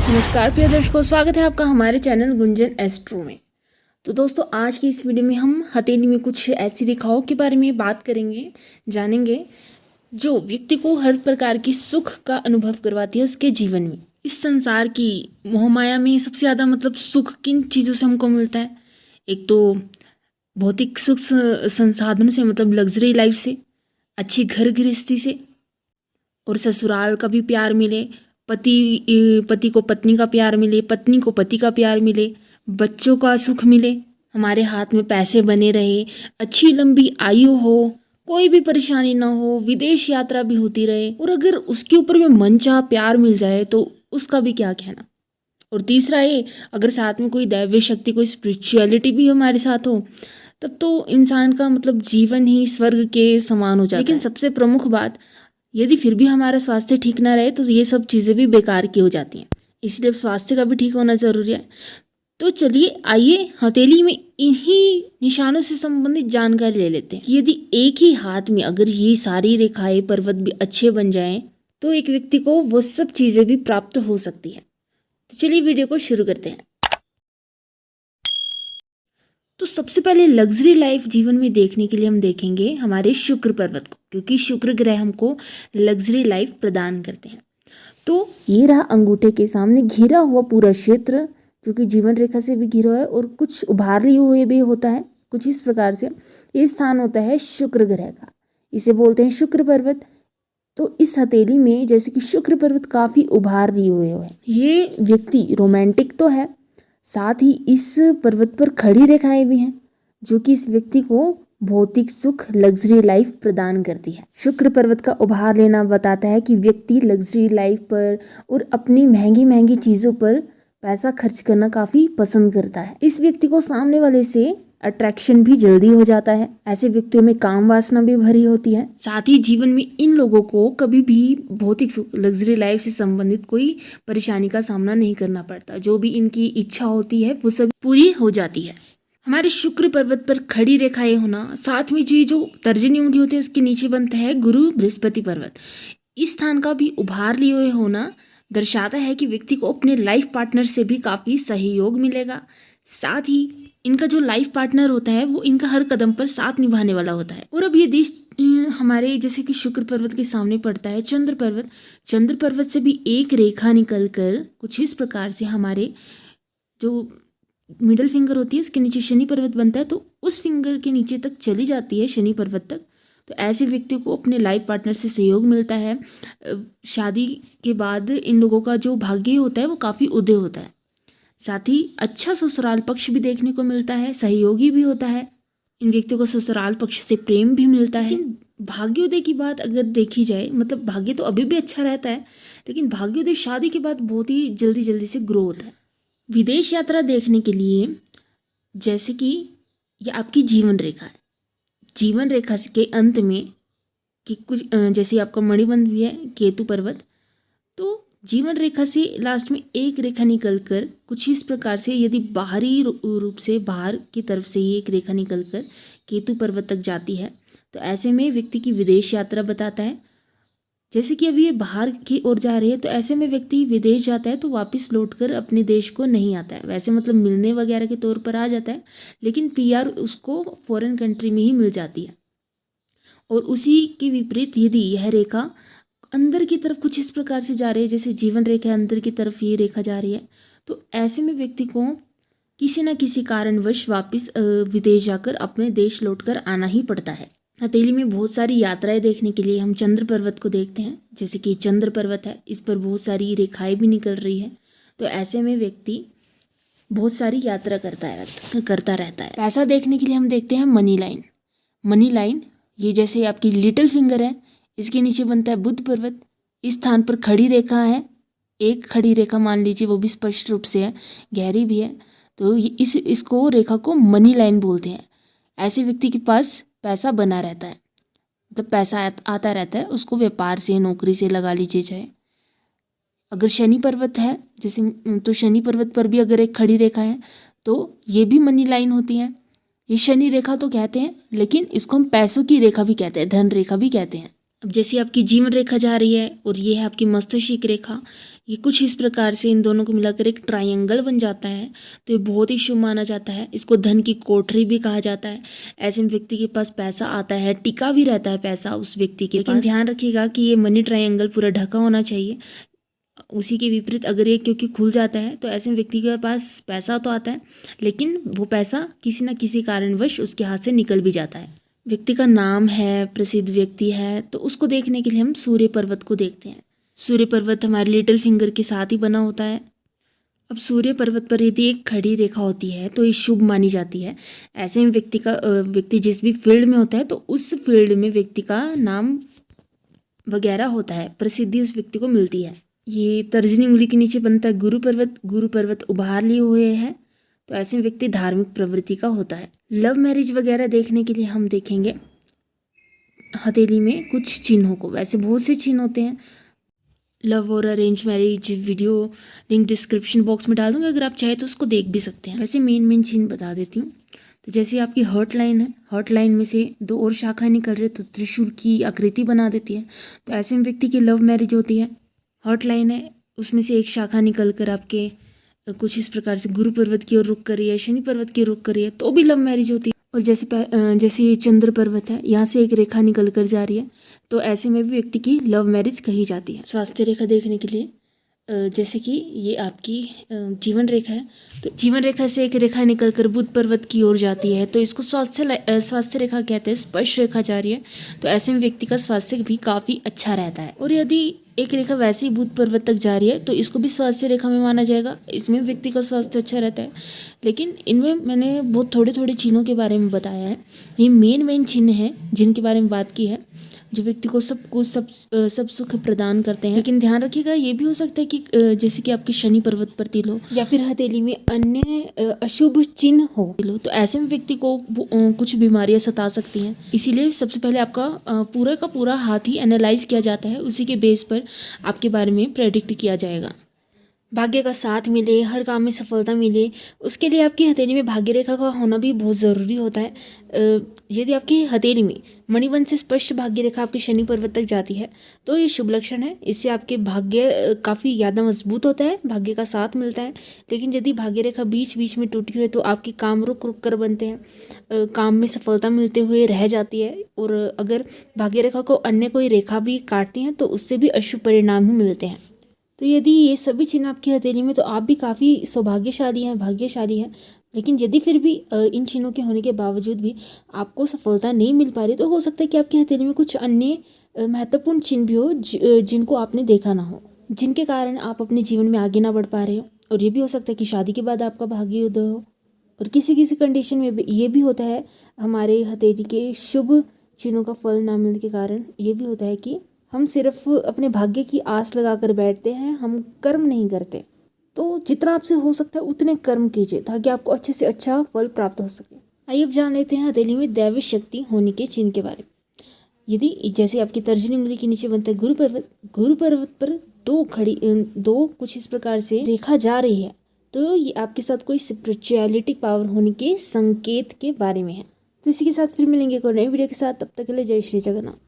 नमस्कार प्रिय दर्शकों, स्वागत है आपका हमारे चैनल गुंजन एस्ट्रो में। तो दोस्तों, आज की इस वीडियो में हम हथेली में कुछ ऐसी रेखाओं के बारे में बात करेंगे, जानेंगे जो व्यक्ति को हर प्रकार की सुख का अनुभव करवाती है उसके जीवन में। इस संसार की मोहमाया में सबसे ज़्यादा सुख किन चीज़ों से हमको मिलता है? एक तो भौतिक सुख संसाधनों से, लग्जरी लाइफ से, अच्छी घर गृहस्थी से, और ससुराल का भी प्यार मिले, पति को पत्नी का प्यार मिले, पत्नी को पति का प्यार मिले, बच्चों का सुख मिले, हमारे हाथ में पैसे बने रहे, अच्छी लंबी आयु हो, कोई भी परेशानी ना हो, विदेश यात्रा भी होती रहे, और अगर उसके ऊपर में मनचाहा प्यार मिल जाए तो उसका भी क्या कहना। और तीसरा ये, अगर साथ में कोई दैवीय शक्ति, कोई स्पिरिचुअलिटी भी हमारे साथ हो, तब तो इंसान का जीवन ही स्वर्ग के समान हो जाता है। लेकिन सबसे प्रमुख बात, यदि फिर भी हमारा स्वास्थ्य ठीक ना रहे तो ये सब चीज़ें भी बेकार की हो जाती हैं, इसलिए स्वास्थ्य का भी ठीक होना ज़रूरी है। तो चलिए आइए हथेली में इन्हीं निशानों से संबंधित जानकारी ले लेते हैं। यदि एक ही हाथ में अगर ये सारी रेखाएं, पर्वत भी अच्छे बन जाएं तो एक व्यक्ति को वो सब चीज़ें भी प्राप्त हो सकती है। तो चलिए वीडियो को शुरू करते हैं। तो सबसे पहले लग्जरी लाइफ जीवन में देखने के लिए हम देखेंगे हमारे शुक्र पर्वत को, क्योंकि शुक्र ग्रह हमको लग्जरी लाइफ प्रदान करते हैं। तो ये रहा अंगूठे के सामने घिरा हुआ पूरा क्षेत्र, जो कि जीवन रेखा से भी घिरा है और कुछ उभार लिए हुए भी होता है। कुछ इस प्रकार से ये स्थान होता है शुक्र ग्रह का, इसे बोलते हैं शुक्र पर्वत। तो इस हथेली में जैसे कि शुक्र पर्वत काफी उभार लिए हुए है। ये व्यक्ति रोमांटिक तो है, साथ ही इस पर्वत पर खड़ी रेखाएं भी हैं, जो कि इस व्यक्ति को भौतिक सुख, लग्जरी लाइफ प्रदान करती है। शुक्र पर्वत का उभार लेना बताता है कि व्यक्ति लग्जरी लाइफ पर और अपनी महंगी महंगी चीजों पर पैसा खर्च करना काफी पसंद करता है। इस व्यक्ति को सामने वाले से अट्रैक्शन भी जल्दी हो जाता है। ऐसे व्यक्तियों में काम वासना भी भरी होती है। साथ ही जीवन में इन लोगों को कभी भी भौतिक सुख, लग्जरी लाइफ से संबंधित कोई परेशानी का सामना नहीं करना पड़ता। जो भी इनकी इच्छा होती है वो सब पूरी हो जाती है। हमारे शुक्र पर्वत पर खड़ी रेखाएं होना, साथ में जो तर्जनी उंगली होती है उसके नीचे बनता है गुरु बृहस्पति पर्वत। इस स्थान का भी उभार लिए हुए होना दर्शाता है कि व्यक्ति को अपने लाइफ पार्टनर से भी काफी सहयोग मिलेगा। साथ ही इनका जो लाइफ पार्टनर होता है वो इनका हर कदम पर साथ निभाने वाला होता है। और अब ये देश हमारे जैसे कि शुक्र पर्वत के सामने पड़ता है चंद्र पर्वत। चंद्र पर्वत से भी एक रेखा निकलकर कुछ इस प्रकार से हमारे जो मिडल फिंगर होती है उसके नीचे शनि पर्वत बनता है, तो उस फिंगर के नीचे तक चली जाती है शनि पर्वत तक। तो ऐसे व्यक्ति को अपने लाइफ पार्टनर से सहयोग मिलता है। शादी के बाद इन लोगों का जो भाग्य होता है वो काफ़ी उदय होता है। साथ ही अच्छा ससुराल पक्ष भी देखने को मिलता है, सहयोगी भी होता है। इन व्यक्तियों को ससुराल पक्ष से प्रेम भी मिलता है। लेकिन भाग्योदय की बात अगर देखी जाए, भाग्य तो अभी भी अच्छा रहता है, लेकिन भाग्योदय शादी के बाद बहुत ही जल्दी जल्दी से ग्रो होता है। विदेश यात्रा देखने के लिए जैसे कि ये आपकी जीवन रेखा है, जीवन रेखा के अंत में कि कुछ जैसे आपका मणिबंध भी है केतु पर्वत, तो जीवन रेखा से लास्ट में एक रेखा निकलकर कुछ इस प्रकार से, यदि बाहरी रूप से बाहर की तरफ से ये एक रेखा निकलकर केतु पर्वत तक जाती है, तो ऐसे में व्यक्ति की विदेश यात्रा बताता है। जैसे कि अभी ये बाहर की ओर जा रही है, तो ऐसे में व्यक्ति विदेश जाता है तो वापस लौटकर अपने देश को नहीं आता है। वैसे मिलने वगैरह के तौर पर आ जाता है, लेकिन पीआर उसको फॉरेन कंट्री में ही मिल जाती है। और उसी के विपरीत यदि यह रेखा अंदर की तरफ कुछ इस प्रकार से जा रही है, जैसे जीवन रेखा अंदर की तरफ ये रेखा जा रही है, तो ऐसे में व्यक्ति को किसी न किसी कारणवश वापस विदेश जाकर अपने देश लौटकर आना ही पड़ता है। हथेली में बहुत सारी यात्राएं देखने के लिए हम चंद्र पर्वत को देखते हैं। जैसे कि चंद्र पर्वत है, इस पर बहुत सारी रेखाएं भी निकल रही है, तो ऐसे में व्यक्ति बहुत सारी यात्रा करता रहता है। पैसा देखने के लिए हम देखते हैं मनी लाइन। मनी लाइन ये जैसे आपकी लिटिल फिंगर है, इसके नीचे बनता है बुध पर्वत। इस स्थान पर खड़ी रेखा है, एक खड़ी रेखा मान लीजिए, वो भी स्पष्ट रूप से है, गहरी भी है, तो इसको रेखा को मनी लाइन बोलते हैं। ऐसे व्यक्ति के पास पैसा बना रहता है, पैसा आता रहता है, उसको व्यापार से, नौकरी से लगा लीजिए चाहे। अगर शनि पर्वत है जैसे, तो शनि पर्वत पर भी अगर एक खड़ी रेखा है तो ये भी मनी लाइन होती है। ये शनि रेखा तो कहते हैं, लेकिन इसको हम पैसों की रेखा भी कहते हैं, धन रेखा भी कहते हैं। अब जैसे आपकी जीवन रेखा जा रही है और ये है आपकी मस्तिष्क रेखा, ये कुछ इस प्रकार से इन दोनों को मिलाकर एक ट्रायंगल बन जाता है। तो ये बहुत ही शुभ माना जाता है। इसको धन की कोठरी भी कहा जाता है। ऐसे में व्यक्ति के पास पैसा आता है, टिका भी रहता है पैसा उस व्यक्ति के पास। लेकिन ध्यान रखिएगा कि ये मनी ट्रायंगल पूरा ढका होना चाहिए। उसी के विपरीत अगर ये क्योंकि खुल जाता है तो ऐसे में व्यक्ति के पास पैसा तो आता है, लेकिन वो पैसा किसी न किसी कारणवश उसके हाथ से निकल भी जाता है। व्यक्ति का नाम है, प्रसिद्ध व्यक्ति है, तो उसको देखने के लिए हम सूर्य पर्वत को देखते हैं। सूर्य पर्वत हमारे लिटिल फिंगर के साथ ही बना होता है। अब सूर्य पर्वत पर यदि एक खड़ी रेखा होती है तो ये शुभ मानी जाती है। ऐसे में व्यक्ति जिस भी फील्ड में होता है तो उस फील्ड में व्यक्ति का नाम वगैरह होता है, प्रसिद्धि उस व्यक्ति को मिलती है। ये तर्जनी उंगली के नीचे बनता है गुरु पर्वत उभार लिए हुए है, तो ऐसे में व्यक्ति धार्मिक प्रवृत्ति का होता है। लव मैरिज वगैरह देखने के लिए हम देखेंगे हथेली में कुछ चिन्हों को। वैसे बहुत से चिन्ह होते हैं। लव और arrange marriage video link description box में डाल दूंगी, अगर आप चाहे तो उसको देख भी सकते हैं। वैसे मेन चिन्ह बता देती हूँ। तो जैसे आपकी हर्ट लाइन है, हर्ट लाइन में से दो और शाखाएं निकल रही है तो त्रिशूल की आकृति बना देती है। तो ऐसे में व्यक्ति की लव मैरिज होती है। हर्ट लाइन है, उसमें से एक शाखा निकल कर आपके कुछ इस प्रकार से गुरु पर्वत की ओर रुख कर रही है, शनि पर्वत की ओर रुख कर रही है, तो भी लव मैरिज होती है। और जैसे ये चंद्र पर्वत है, यहाँ से एक रेखा निकल कर जा रही है, तो ऐसे में भी व्यक्ति की लव मैरिज कही जाती है। स्वास्थ्य रेखा देखने के लिए जैसे कि ये आपकी जीवन रेखा है, तो जीवन रेखा से एक रेखा निकलकर बुध पर्वत की ओर जाती है, तो इसको स्वास्थ्य रेखा कहते हैं। स्पर्श रेखा जा रही है, तो ऐसे में व्यक्ति का स्वास्थ्य भी काफ़ी अच्छा रहता है। और यदि एक रेखा वैसे ही बुध पर्वत तक जा रही है तो इसको भी स्वास्थ्य रेखा में माना जाएगा। इसमें व्यक्ति का स्वास्थ्य अच्छा रहता है। लेकिन इनमें मैंने बहुत थोड़े चिन्हों के बारे में बताया है। ये मेन चिन्ह हैं जिनके बारे में बात की है, जो व्यक्ति को सब सुख प्रदान करते हैं। लेकिन ध्यान रखिएगा, ये भी हो सकता है कि जैसे कि आपके शनि पर्वत पर तिल हो या फिर हथेली में अन्य अशुभ चिन्ह हो, तो ऐसे में व्यक्ति को कुछ बीमारियां सता सकती हैं। इसीलिए सबसे पहले आपका पूरा का पूरा हाथ ही एनालाइज किया जाता है, उसी के बेस पर आपके बारे में प्रेडिक्ट किया जाएगा। भाग्य का साथ मिले, हर काम में सफलता मिले, उसके लिए आपकी हथेली में भाग्य रेखा का होना भी बहुत ज़रूरी होता है। यदि आपकी हथेली में मणिबंध से स्पष्ट भाग्य रेखा आपके शनि पर्वत तक जाती है तो ये शुभ लक्षण है। इससे आपके भाग्य काफ़ी ज़्यादा मजबूत होता है, भाग्य का साथ मिलता है। लेकिन यदि भाग्य रेखा बीच बीच में टूटी हुई है तो आपके काम रुक रुक कर बनते हैं, काम में सफलता मिलते हुए रह जाती है। और अगर भाग्य रेखा को अन्य कोई रेखा भी काटती हैं तो उससे भी अशुभ परिणाम ही मिलते हैं। तो यदि ये सभी चिन्ह आपकी हथेली में तो आप भी काफ़ी सौभाग्यशाली हैं, भाग्यशाली हैं। लेकिन यदि फिर भी इन चिन्हों के होने के बावजूद भी आपको सफलता नहीं मिल पा रही तो हो सकता है कि आपकी हथेली में कुछ अन्य महत्वपूर्ण चिन्ह भी हो जिनको आपने देखा ना हो, जिनके कारण आप अपने जीवन में आगे ना बढ़ पा रहे हो। और ये भी हो सकता है कि शादी के बाद आपका भाग्य उदय हो। और किसी कंडीशन में ये भी होता है, हमारे हथेली के शुभ चिन्हों का फल ना मिलने के कारण ये भी होता है कि हम सिर्फ अपने भाग्य की आस लगाकर बैठते हैं, हम कर्म नहीं करते। तो जितना आपसे हो सकता है उतने कर्म कीजिए ताकि आपको अच्छे से अच्छा फल प्राप्त हो सके। आइए अब जान लेते हैं हथेली में दैवी शक्ति होने के चिन्ह के बारे में। यदि जैसे आपकी तर्जनी उंगली के नीचे बनता है गुरु पर्वत पर दो कुछ इस प्रकार से रेखा जा रही है, तो ये आपके साथ कोई स्पिरिचुअलिटी पावर होने के संकेत के बारे में है। तो इसी के साथ फिर मिलेंगे एक और नई वीडियो के साथ। तब तक के लिए जय श्री जगन्नाथ।